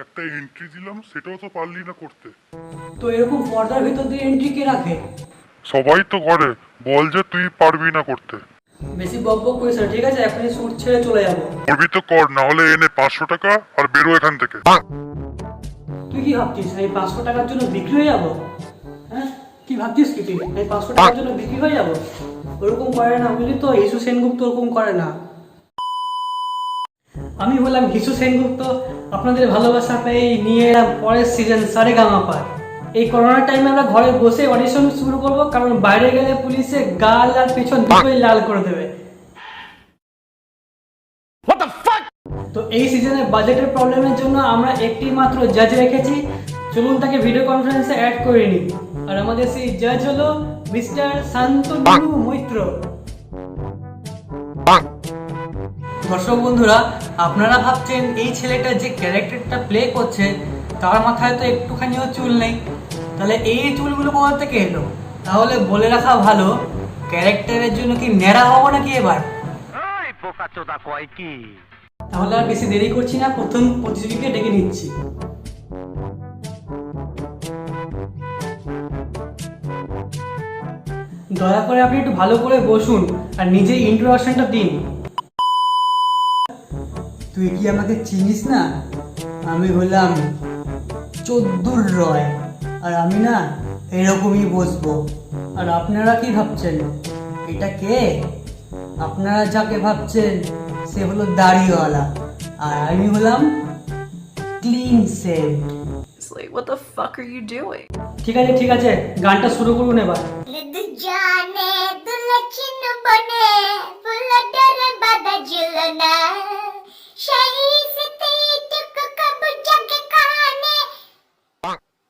একটা এন্ট্রি দিলাম, সেটাও তো পারলি না করতে। তো এরকম পর্দার ভিতর দিয়ে এন্ট্রি কে রাখে? সবাই তো করে, বল যে তুই পারবি না করতে। বেশি বক বক করিস না, ঠিক আছে? এখনই শুট ছেড়ে চলে যাবো। করবি তো কর, না হলে এনে 500 টাকা আর বেরো এখান থেকে। তুই কি ভাবছিস এই 500 টাকার জন্য বিক্রি হয়ে যাবো? হ্যাঁ, কি ভাবছিস কি তুই এই 500 টাকার জন্য বিক্রি হয়ে যাবো? ওরকম করে না, বুঝলি তো? হিসু সেনগুপ্ত ওরকম করে না। আমি বললাম হিসু সেনগুপ্ত, আপনাদের ভালোবাসা পেয়ে নিয়ে এলাম পরের সিজন সারেগামাপা। এই করোনার টাইমে আমরা ঘরে বসে অডিশন শুরু করব, কারণ বাইরে গেলে পুলিশে গাল আর পেছন দুটোই লাল করে দেবে। তো এই সিজনে বাজেটের প্রবলেমের জন্য আমরা একটি মাত্র জাজ রেখেছি। চলুন তাকে ভিডিও কনফারেন্সে অ্যাড করে নিই। আর আমাদের সেই জাজ হলো মিস্টার শান্তনু মৈত্র। দর্শক বন্ধুরা, আপনারা ভাবছেন এই ছেলেটা যে ক্যারেক্টারটা প্লে করছে তার মাথায় তো একটুখানিও চুল নেই, তাহলে এই চুলগুলো কোথা থেকে এলো? তাহলে বলে রাখা ভালো, ক্যারেক্টারের জন্য কি ন্যাড়া হবো নাকি এবার? তাহলে আর বেশি দেরি করছি না, প্রথম প্রতিযোগীকে ডেকে নিচ্ছি। দয়া করে আপনি একটু ভালো করে বসুন আর নিজে ইন্ট্রোডাকশনটা দিন। তুই কি আমাকে চিনিস না? আমি হলাম চোদ্দুর রয়, আর আমি না এরকমই বসবো। আর আপনারা কি ভাবছেন এটা কে? আপনারা যাকে ভাবছেন সে হলো দাড়িওয়ালা, আর আমি হলাম clean save. It's like, what the fuck are you doing? ঠিক আছে ঠিক আছে, গানটা শুরু করুন এবার। জানে দুলচিন বনে ফুলটার বাদা ঝুলনা সেই সিতে টুক কব জাগে কানে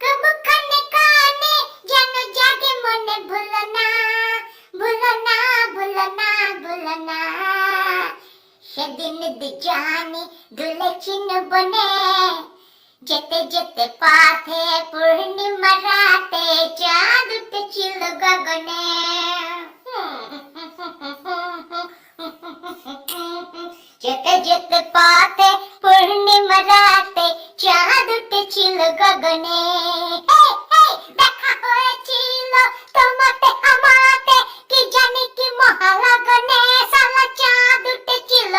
কব কানে কানে যেন জাগে মনে ভুলনা ভুলনা ভুলনা ভুলনা সেদিন দুজানে দুলচিন বনে যেতে যেতে পথে পূর্ণিমা রাতে চাঁদ উঠেছিল গগনে। যেতে যেতে পথে পূর্ণিমা রাতে চাঁদ উঠেছিল গগনে। দেখা হয়েছিল তোমাতে আমাতে, কি জানি কি মহালগনে। সালা চাঁদ উঠেছিল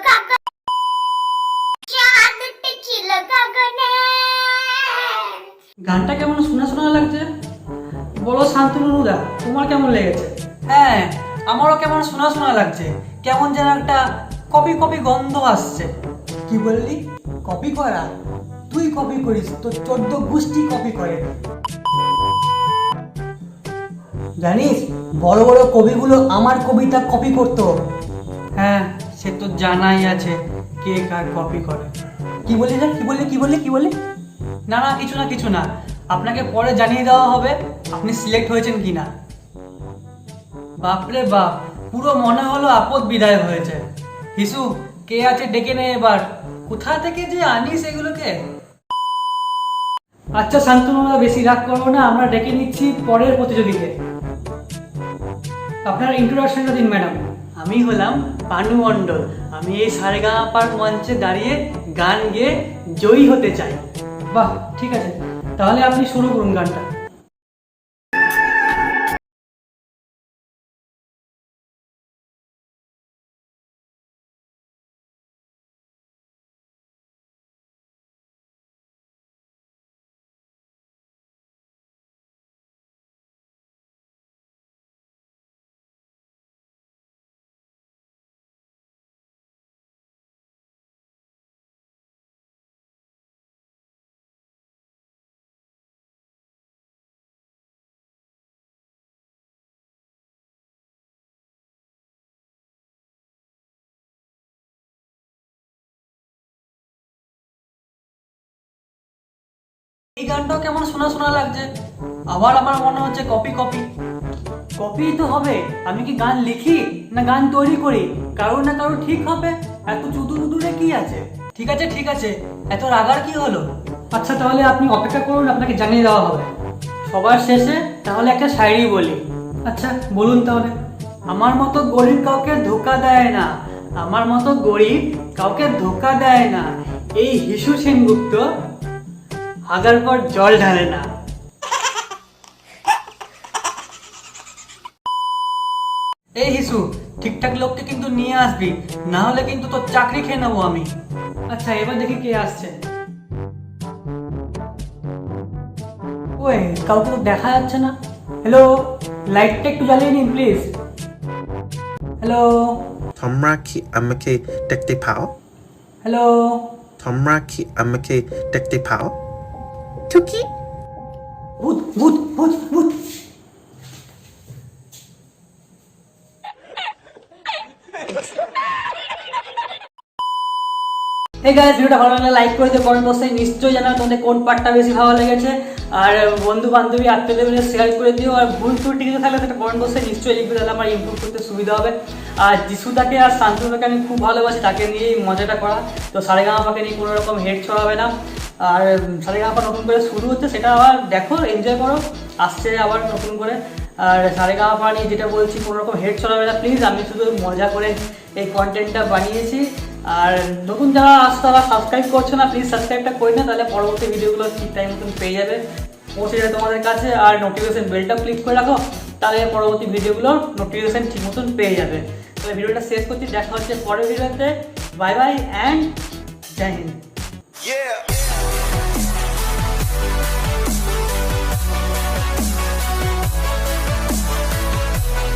গগনে। গানটা কেমন শোনা শোনা লাগছে? বলো শান্তনুদা, তোমার কেমন লেগেছে? হ্যাঁ, আমারও কেমন শোনা শোনা লাগছে, কেমন যেন একটা কপি কপি গন্ধ আসছে। কি বললি? কপি করা? তুই কপি করিস, তো 14 গোষ্ঠী কপি করে। জানিস, বড় বড় কবিগুলো আমার কবিতা কপি করতো। হ্যাঁ, সে তো জানাই আছে কে কার কপি করে। কি বললি রে? কি বললি কি বললি কি বললি? না না, কিছু না কিছু না, আপনাকে পরে জানিয়ে দেওয়া হবে আপনি সিলেক্ট হয়েছেন কিনা। বাপরে বাপ, পুরো মনে হলো আপদ বিদায় হয়েছে। হিসু, কে আছে ডেকে নে এবার। কোথা থেকে যে আনিস এগুলোকে? আচ্ছা শান্তনুরা, বেশি রাগ করবো না, আমরা ডেকে নিচ্ছি পরের প্রতিযোগীকে। আপনার ইন্ট্রোডাকশনটা দিন ম্যাডাম। আমি হলাম পানু মণ্ডল। আমি এই সারেগামাপার মঞ্চে দাঁড়িয়ে গান গেয়ে জয়ী হতে চাই। বাহ, ঠিক আছে, তাহলে আপনি শুরু করুন গানটা। এই গানটাও কেমন শোনা শোনা লাগছে, আবার আমার মনে হচ্ছে কপি কপি। কপি তো হবে। আমি কি গান লিখি না গান তৈরি করি? কারোর না কারোর ঠিক হবে, এত চুদুরুদুরে কি আছে? ঠিক আছে ঠিক আছে, এত রাগার কি হলো? আচ্ছা তাহলে আপনি অপেক্ষা করুন, আপনাকে জানিয়ে দেওয়া হবে সবার শেষে। তাহলে একটা শায়রি বলি। আচ্ছা বলুন তাহলে। আমার মতো গরিব কাউকে ধোকা দেয় না, আমার মতো গরিব কাউকে ধোকা দেয় না, এই হিসু সেনগুপ্ত হাগার পর জল ঢালে না। এই হিসু, ঠিকঠাক লোককে কিন্তু নিয়ে আসবি, না হলে কিন্তু তোর চাকরি খেয়ে নেবো আমি। আচ্ছা এবার দেখি কে আসছে। ওই কাউকে তো দেখা যাচ্ছে না। হ্যালো, লাইটটা একটু জ্বালিয়ে নিন প্লিজ। হ্যালো তোমরা কি আমাকে দেখতে পাও? হ্যালো। তোমরা কি আমাকে দেখতে পাও? টুকি ভূত ভূত ভূত ভূত। এই গাইস, ভিডিওটা ভালো লাগলে লাইক করে দিও, কমেন্ট বক্সে নিশ্চয়ই জানাও তোমাদের কোন পার্টটা বেশি ভালো লেগেছে। আর বন্ধু বান্ধবী আত্মীয়দের শেয়ার করে দিও। আর ভুল ত্রুটি কিছু থাকলে সেটা কমেন্ট বক্সে নিশ্চয়ই লিখবে, তাহলে আমার ইমপ্রুভ করতে সুবিধা হবে। আর যিশুদাকে আর শান্তনুকে আমি খুব ভালোবাসি, তাকে নিয়েই মজাটা করা। তো সারেগামাপাকে নিয়ে কোনো রকম হেড ছড়াবে না। আর সারেগামাপা নতুন করে শুরু হচ্ছে, সেটা আবার দেখো, এনজয় করো, আসছে আবার নতুন করে। আর সারেগামাপা নিয়ে যেটা বলছি, কোনো রকম হেড ছড়াবে না প্লিজ। আমি শুধু মজা করে এই কন্টেন্টটা বানিয়েছি। আর নতুন যারা আসতে তারা সাবস্ক্রাইব করছো না, প্লিজ সাবস্ক্রাইবটা করে না, তাহলে পরবর্তী ভিডিওগুলো ঠিক টাইম মতন পেয়ে যাবে, পৌঁছে যাবে তোমাদের কাছে। আর নোটিফিকেশন বেলটাও ক্লিক করে রাখো, তাহলে পরবর্তী ভিডিওগুলোর নোটিফিকেশন ঠিক মতন পেয়ে যাবে। তাহলে ভিডিওটা শেষ করছি, দেখা হচ্ছে পরের ভিডিওতে। Bye bye and Jai Hind.